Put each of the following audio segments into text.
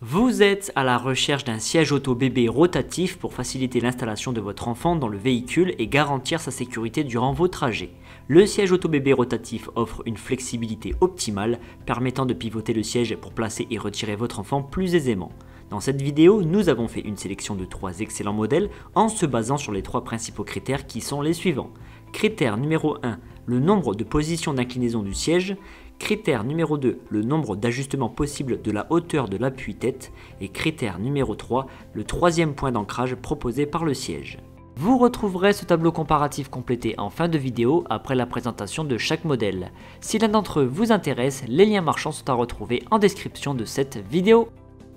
Vous êtes à la recherche d'un siège auto bébé rotatif pour faciliter l'installation de votre enfant dans le véhicule et garantir sa sécurité durant vos trajets. Le siège auto bébé rotatif offre une flexibilité optimale permettant de pivoter le siège pour placer et retirer votre enfant plus aisément. Dans cette vidéo, nous avons fait une sélection de 3 excellents modèles en se basant sur les 3 principaux critères qui sont les suivants. Critère numéro 1, le nombre de positions d'inclinaison du siège. Critère numéro 2, le nombre d'ajustements possibles de la hauteur de l'appui-tête. Et critère numéro 3, le 3e point d'ancrage proposé par le siège. Vous retrouverez ce tableau comparatif complété en fin de vidéo après la présentation de chaque modèle. Si l'un d'entre eux vous intéresse, les liens marchands sont à retrouver en description de cette vidéo.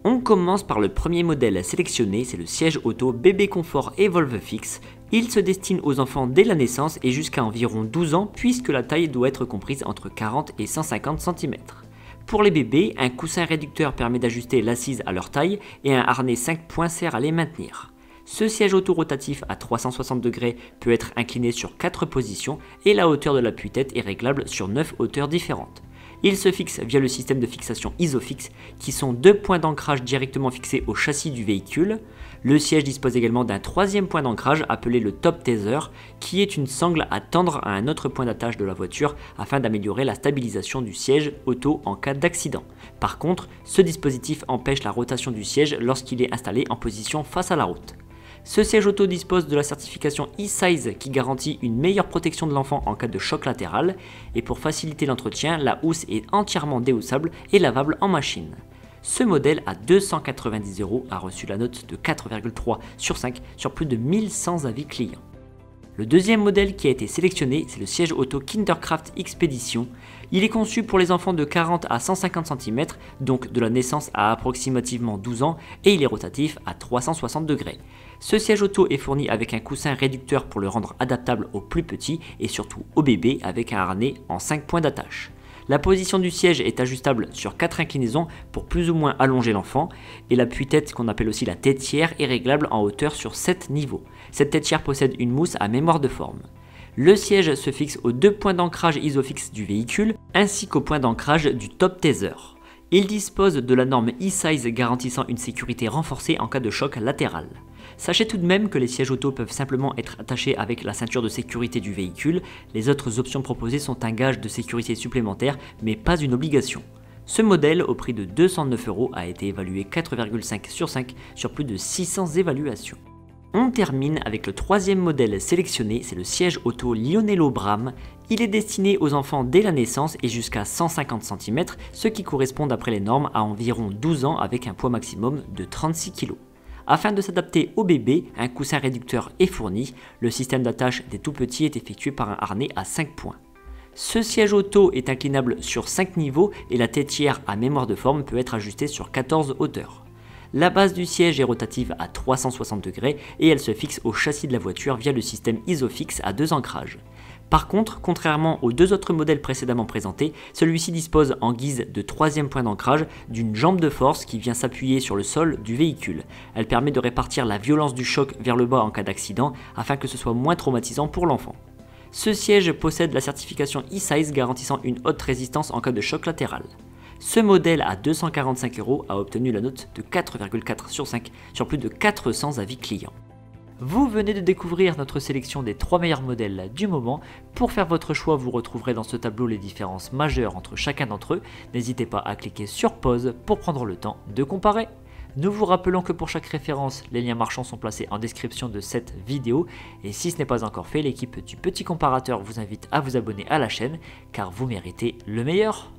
On commence par le premier modèle sélectionné, c'est le siège auto Bébé Confort Evolve Fix. Il se destine aux enfants dès la naissance et jusqu'à environ 12 ans puisque la taille doit être comprise entre 40 et 150 cm. Pour les bébés, un coussin réducteur permet d'ajuster l'assise à leur taille et un harnais 5 points sert à les maintenir. Ce siège auto-rotatif à 360 degrés peut être incliné sur 4 positions et la hauteur de l'appui-tête est réglable sur 9 hauteurs différentes. Il se fixe via le système de fixation Isofix qui sont 2 points d'ancrage directement fixés au châssis du véhicule. Le siège dispose également d'un 3e point d'ancrage appelé le Top Tether qui est une sangle à tendre à un autre point d'attache de la voiture afin d'améliorer la stabilisation du siège auto en cas d'accident. Par contre, ce dispositif empêche la rotation du siège lorsqu'il est installé en position face à la route. Ce siège auto dispose de la certification E-Size qui garantit une meilleure protection de l'enfant en cas de choc latéral et pour faciliter l'entretien, la housse est entièrement déhoussable et lavable en machine. Ce modèle à 290 € a reçu la note de 4,3 sur 5 sur plus de 1100 avis clients. Le deuxième modèle qui a été sélectionné, c'est le siège auto Kindercraft Expedition. Il est conçu pour les enfants de 40 à 150 cm, donc de la naissance à approximativement 12 ans, et il est rotatif à 360 degrés. Ce siège auto est fourni avec un coussin réducteur pour le rendre adaptable aux plus petits et surtout aux bébés avec un harnais en 5 points d'attache. La position du siège est ajustable sur 4 inclinaisons pour plus ou moins allonger l'enfant et l'appui-tête qu'on appelle aussi la tétière est réglable en hauteur sur 7 niveaux. Cette tétière possède une mousse à mémoire de forme. Le siège se fixe aux 2 points d'ancrage Isofix du véhicule ainsi qu'au point d'ancrage du Top Tether. Il dispose de la norme E-Size garantissant une sécurité renforcée en cas de choc latéral. Sachez tout de même que les sièges auto peuvent simplement être attachés avec la ceinture de sécurité du véhicule, les autres options proposées sont un gage de sécurité supplémentaire mais pas une obligation. Ce modèle au prix de 209 € a été évalué 4,5 sur 5 sur plus de 600 évaluations. On termine avec le troisième modèle sélectionné, c'est le siège auto Lionello Bram. Il est destiné aux enfants dès la naissance et jusqu'à 150 cm, ce qui correspond d'après les normes à environ 12 ans avec un poids maximum de 36 kg. Afin de s'adapter au bébé, un coussin réducteur est fourni. Le système d'attache des tout petits est effectué par un harnais à 5 points. Ce siège auto est inclinable sur 5 niveaux et la tétière à mémoire de forme peut être ajustée sur 14 hauteurs. La base du siège est rotative à 360 degrés et elle se fixe au châssis de la voiture via le système Isofix à 2 ancrages. Par contre, contrairement aux 2 autres modèles précédemment présentés, celui-ci dispose en guise de 3e point d'ancrage d'une jambe de force qui vient s'appuyer sur le sol du véhicule. Elle permet de répartir la violence du choc vers le bas en cas d'accident afin que ce soit moins traumatisant pour l'enfant. Ce siège possède la certification E-Size garantissant une haute résistance en cas de choc latéral. Ce modèle à 245 € a obtenu la note de 4,4 sur 5 sur plus de 400 avis clients. Vous venez de découvrir notre sélection des 3 meilleurs modèles du moment. Pour faire votre choix, vous retrouverez dans ce tableau les différences majeures entre chacun d'entre eux. N'hésitez pas à cliquer sur pause pour prendre le temps de comparer. Nous vous rappelons que pour chaque référence, les liens marchands sont placés en description de cette vidéo. Et si ce n'est pas encore fait, l'équipe du Petit Comparateur vous invite à vous abonner à la chaîne car vous méritez le meilleur.